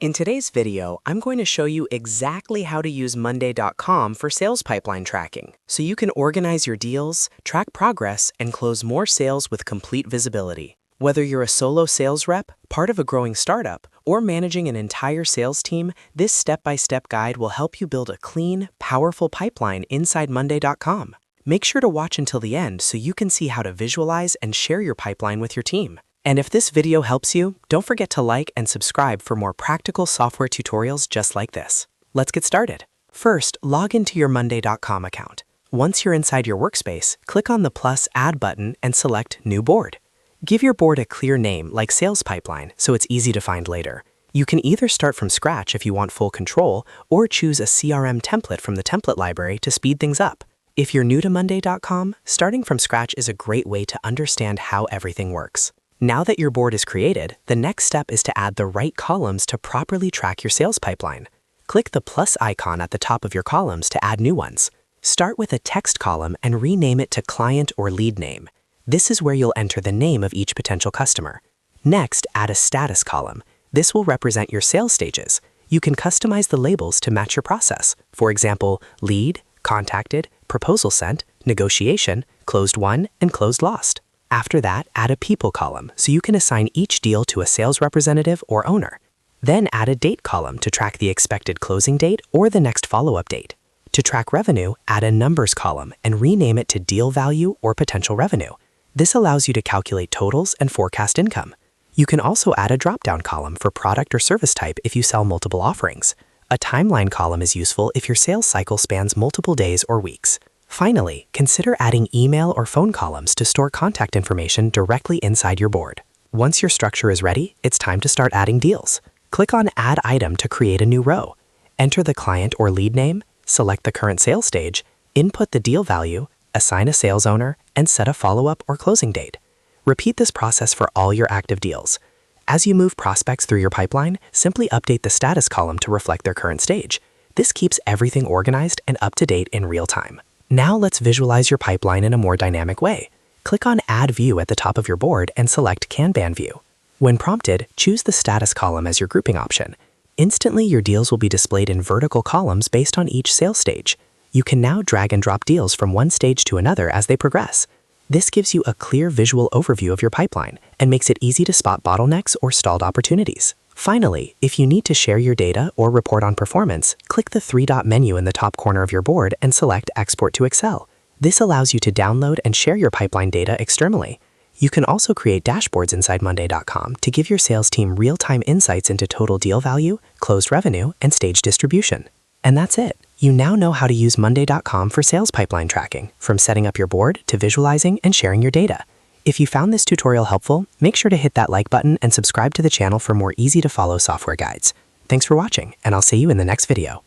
In today's video, I'm going to show you exactly how to use Monday.com for sales pipeline tracking, so you can organize your deals, track progress, and close more sales with complete visibility. Whether you're a solo sales rep, part of a growing startup, or managing an entire sales team, this step-by-step guide will help you build a clean, powerful pipeline inside Monday.com. Make sure to watch until the end so you can see how to visualize and share your pipeline with your team. And if this video helps you, don't forget to like and subscribe for more practical software tutorials just like this. Let's get started. First, log into your Monday.com account. Once you're inside your workspace, click on the plus Add button and select New Board. Give your board a clear name like Sales Pipeline so it's easy to find later. You can either start from scratch if you want full control, or choose a CRM template from the template library to speed things up. If you're new to Monday.com, starting from scratch is a great way to understand how everything works. Now that your board is created, the next step is to add the right columns to properly track your sales pipeline. Click the plus icon at the top of your columns to add new ones. Start with a text column and rename it to Client or Lead Name. This is where you'll enter the name of each potential customer. Next, add a status column. This will represent your sales stages. You can customize the labels to match your process. For example, lead, contacted, proposal sent, negotiation, closed won, and closed lost. After that, add a people column so you can assign each deal to a sales representative or owner. Then add a date column to track the expected closing date or the next follow-up date. To track revenue, add a numbers column and rename it to deal value or potential revenue. This allows you to calculate totals and forecast income. You can also add a drop-down column for product or service type if you sell multiple offerings. A timeline column is useful if your sales cycle spans multiple days or weeks. Finally, consider adding email or phone columns to store contact information directly inside your board. Once your structure is ready, it's time to start adding deals. Click on Add Item to create a new row. Enter the client or lead name, select the current sales stage, input the deal value, assign a sales owner, and set a follow-up or closing date. Repeat this process for all your active deals. As you move prospects through your pipeline, simply update the status column to reflect their current stage. This keeps everything organized and up to date in real time. Now let's visualize your pipeline in a more dynamic way. Click on Add View at the top of your board and select Kanban View. When prompted, choose the status column as your grouping option. Instantly, your deals will be displayed in vertical columns based on each sales stage. You can now drag and drop deals from one stage to another as they progress. This gives you a clear visual overview of your pipeline and makes it easy to spot bottlenecks or stalled opportunities. Finally, if you need to share your data or report on performance, click the three-dot menu in the top corner of your board and select Export to Excel. This allows you to download and share your pipeline data externally. You can also create dashboards inside Monday.com to give your sales team real-time insights into total deal value, closed revenue, and stage distribution. And that's it. You now know how to use Monday.com for sales pipeline tracking, from setting up your board to visualizing and sharing your data. If you found this tutorial helpful, make sure to hit that like button and subscribe to the channel for more easy-to-follow software guides. Thanks for watching, and I'll see you in the next video.